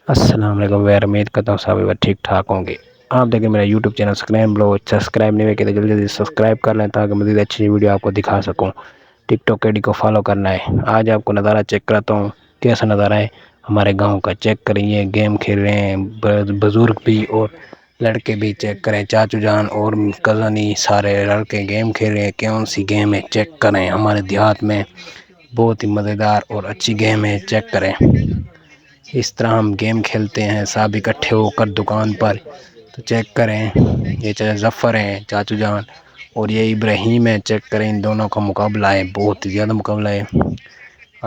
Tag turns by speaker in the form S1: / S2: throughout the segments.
S1: السلام علیکم ویر امید کرتا ہوں سبھی بات ٹھیک ٹھاک ہوں گے۔ آپ دیکھیں میرا یوٹیوب چینل سبسکرائب نہیں ہوئے جلدی جلدی سبسکرائب کر لیں تاکہ مزید اچھی ویڈیو آپ کو دکھا سکوں۔ ٹک ٹاک آئی ڈی کو فالو کرنا ہے۔ آج آپ کو نظارہ چیک کراتا ہوں کیسا نظارہ ہے ہمارے گاؤں کا۔ چیک کریں، یہ گیم کھیل رہے ہیں بزرگ بھی اور لڑکے بھی۔ چیک کریں، چاچو جان اور کزنی سارے لڑکے گیم کھیل رہے ہیں۔ کون سی گیم ہے چیک کریں، ہمارے دیہات میں بہت ہی مزیدار اور اچھی گیم ہے، چیک کریں۔ اس طرح ہم گیم کھیلتے ہیں سب اکٹھے ہو کر دکان پر، تو چیک کریں۔ یہ چاہے ظفر ہیں چاچو جان اور یہ ابراہیم ہے، چیک کریں، ان دونوں کا مقابلہ ہے، بہت ہی زیادہ مقابلہ ہے۔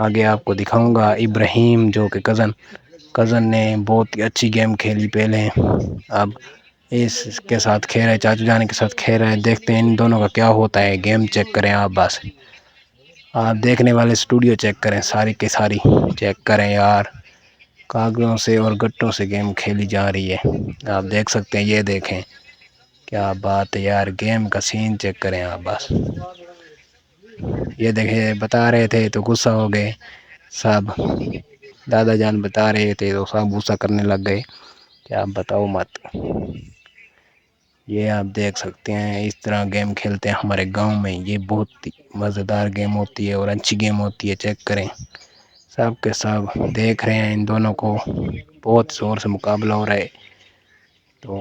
S1: آگے آپ کو دکھاؤں گا ابراہیم جو کہ کزن نے بہت ہی اچھی گیم کھیلی پہلے، اب اس کے ساتھ کھیل رہے، چاچو جان کے ساتھ کھیل رہے ہیں۔ دیکھتے ہیں ان دونوں کا کیا ہوتا ہے۔ گیم چیک کریں آپ، بس آپ دیکھنے والے اسٹوڈیو چیک کریں، ساری کی ساری چیک کریں یار۔ کاغذوں سے اور گٹوں سے گیم کھیلی جا رہی ہے، آپ دیکھ سکتے ہیں۔ یہ دیکھیں کیا بات ہے یار، گیم کا سین چیک کریں آپ بس۔ یہ دیکھیں، بتا رہے تھے تو غصہ ہو گئے سب، دادا جان بتا رہے تھے تو سب غصہ کرنے لگ گئے، کیا بتاؤ مت۔ یہ آپ دیکھ سکتے ہیں، اس طرح گیم کھیلتے ہیں ہمارے گاؤں میں۔ یہ بہت مزیدار گیم ہوتی ہے اور اچھی گیم ہوتی ہے، چیک کریں۔ سب کے سب دیکھ رہے ہیں ان دونوں کو، بہت زور سے مقابلہ ہو رہا ہے، تو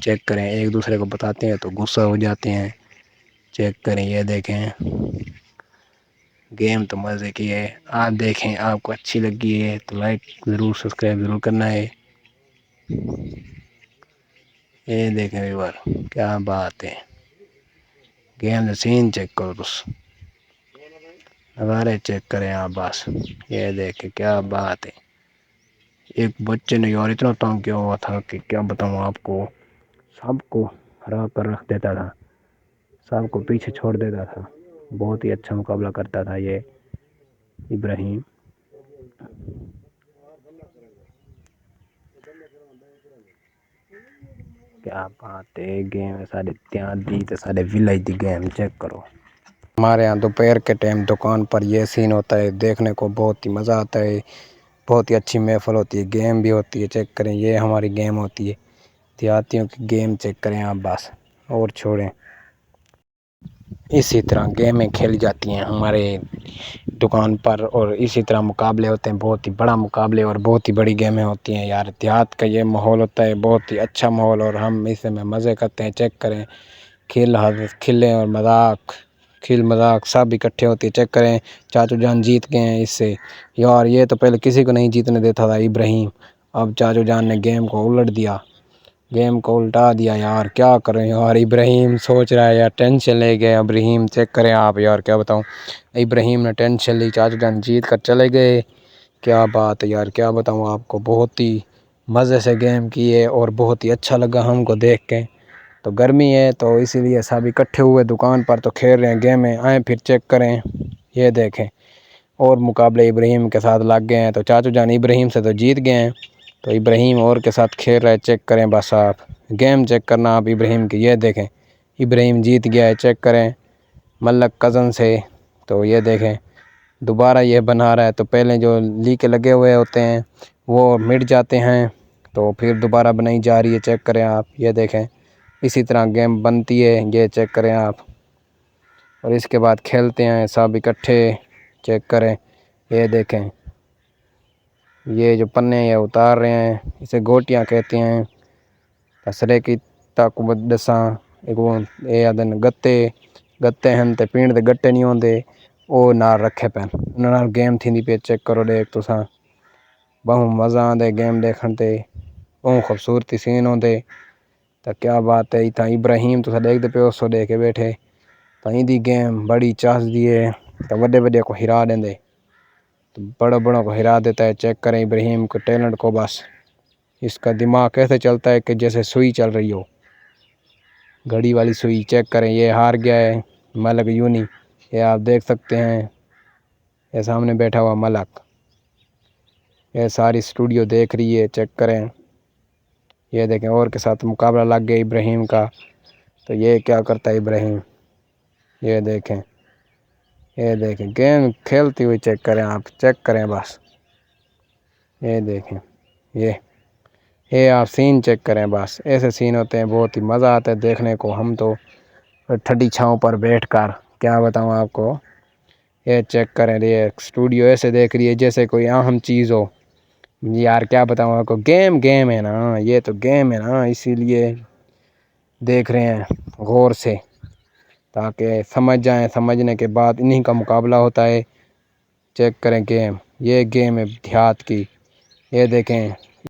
S1: چیک کریں۔ ایک دوسرے کو بتاتے ہیں تو غصہ ہو جاتے ہیں، چیک کریں۔ یہ دیکھیں گیم تو مزے کی ہے، آپ دیکھیں۔ آپ کو اچھی لگی ہے تو لائک ضرور، سبسکرائب ضرور کرنا ہے۔ یہ دیکھیں ویور، کیا بات ہے، گیم سین چیک کرو بس، نظارے چیک کریں آپ بس۔ یہ دیکھیں کیا بات ہے، ایک بچے نے یار اتنا تنگ کیا ہوا تھا کہ کیا بتاؤں آپ کو، سب کو ہرا کر رکھ دیتا تھا، سب کو پیچھے چھوڑ دیتا تھا۔ بہت ہی اچھا مقابلہ کرتا تھا یہ ابراہیم۔ کیا بات ہے، گیم سارے دھیان دی تو سارے ولیج دی گیم چیک کرو۔ ہمارے یہاں دوپہر کے ٹائم دکان پر یہ سین ہوتا ہے، دیکھنے کو بہت ہی مزہ آتا ہے، بہت ہی اچھی محفل ہوتی ہے، گیم بھی ہوتی ہے، چیک کریں۔ یہ ہماری گیم ہوتی ہے دیہاتیوں کی گیم، چیک کریں آپ بس اور چھوڑیں۔ اسی طرح گیمیں کھیلی جاتی ہیں ہمارے دکان پر، اور اسی طرح مقابلے ہوتے ہیں، بہت ہی بڑا مقابلے اور بہت ہی بڑی گیمیں ہوتی ہیں یار۔ دیہات کا یہ ماحول ہوتا ہے بہت ہی اچھا ماحول، اور ہم اس میں مزے کرتے ہیں، چیک کریں۔ کھلیں اور مذاق سب اکٹھے ہوتے ہیں، چیک کریں۔ چاچو جان جیت گئے ہیں اس سے یار، یہ تو پہلے کسی کو نہیں جیتنے دیتا تھا ابراہیم، اب چاچو جان نے گیم کو الٹ دیا، گیم کو الٹا دیا یار۔ کیا کریں یار، ابراہیم سوچ رہا ہے یار، ٹینشن لے گئے ابراہیم، چیک کریں آپ یار، کیا بتاؤں۔ ابراہیم نے ٹینشن لی، چاچو جان جیت کر چلے گئے، کیا بات ہے یار، کیا بتاؤں آپ کو۔ بہت ہی مزے سے گیم کیے اور بہت ہی اچھا لگا ہم کو دیکھ کے۔ تو گرمی ہے تو اسی لیے سب اکٹھے ہوئے دکان پر تو کھیل رہے ہیں گیمیں، آئیں پھر چیک کریں۔ یہ دیکھیں اور مقابلے ابراہیم کے ساتھ لگ گئے ہیں، تو چاچو جان ابراہیم سے تو جیت گئے ہیں، تو ابراہیم اور کے ساتھ کھیل رہے، چیک کریں بس آپ، گیم چیک کرنا آپ ابراہیم کی۔ یہ دیکھیں ابراہیم جیت گیا ہے، چیک کریں، ملک کزن سے۔ تو یہ دیکھیں دوبارہ یہ بنا رہا ہے، تو پہلے جو لیکے لگے ہوئے ہوتے ہیں وہ مٹ جاتے ہیں، تو پھر دوبارہ بنائی جا رہی ہے، چیک کریں آپ۔ یہ دیکھیں اسی طرح گیم بنتی ہے، یہ چیک کریں آپ، اور اس کے بعد کھیلتے ہیں سب اکٹھے، چیک کریں۔ یہ دیکھیں یہ جو پنے یہ اتار رہے ہیں، اسے گوٹیاں کہتے ہیں، تسرے کی تاکو دساں دن گتے ہیں تے پینڈ دے گٹے نہیں ہوندے، او نال رکھے پین انہاں نال گیم تھیندی پئی، چیک کرو۔ دیکھ تساں بہت مزہ آندے گیم دیکھن تے، بہت خوبصورتی سین ہوندے، تو کیا بات ہے۔ اتنا ابراہیم تساں دیکھ دے پیو، سو دیکھ کے بیٹھے، تو ایندی گیم بڑی چاس دی ہے، تو وڈے وڈے کو ہرا دیندے، تو بڑا بڑوں کو ہرا دیتا ہے، چیک کریں ابراہیم کو ٹیلنٹ کو بس۔ اس کا دماغ کیسے چلتا ہے کہ جیسے سوئی چل رہی ہو، گھڑی والی سوئی، چیک کریں۔ یہ ہار گیا ہے ملک یونی، یہ آپ دیکھ سکتے ہیں، یہ سامنے بیٹھا ہوا ملک، یہ ساری اسٹوڈیو دیکھ رہی ہے، چیک کریں۔ یہ دیکھیں اور کے ساتھ مقابلہ لگ گیا ابراہیم کا، تو یہ کیا کرتا ہے ابراہیم، یہ دیکھیں۔ یہ دیکھیں گیم کھیلتی ہوئی، چیک کریں آپ، چیک کریں بس۔ یہ دیکھیں یہ یہ آپ سین چیک کریں، بس ایسے سین ہوتے ہیں، بہت ہی مزہ آتا ہے دیکھنے کو۔ ہم تو ٹھنڈی چھاؤں پر بیٹھ کر کیا بتاؤں آپ کو، یہ چیک کریں، یہ اسٹوڈیو ایسے دیکھ رہی ہے جیسے کوئی اہم چیز ہو یار، کیا بتاؤں آپ کو، گیم ہے نا، یہ تو گیم ہے نا، اسی لیے دیکھ رہے ہیں غور سے تاکہ سمجھ جائیں، سمجھنے کے بعد انہی کا مقابلہ ہوتا ہے۔ چیک کریں گیم، یہ گیم ہے دیہات کی، یہ دیکھیں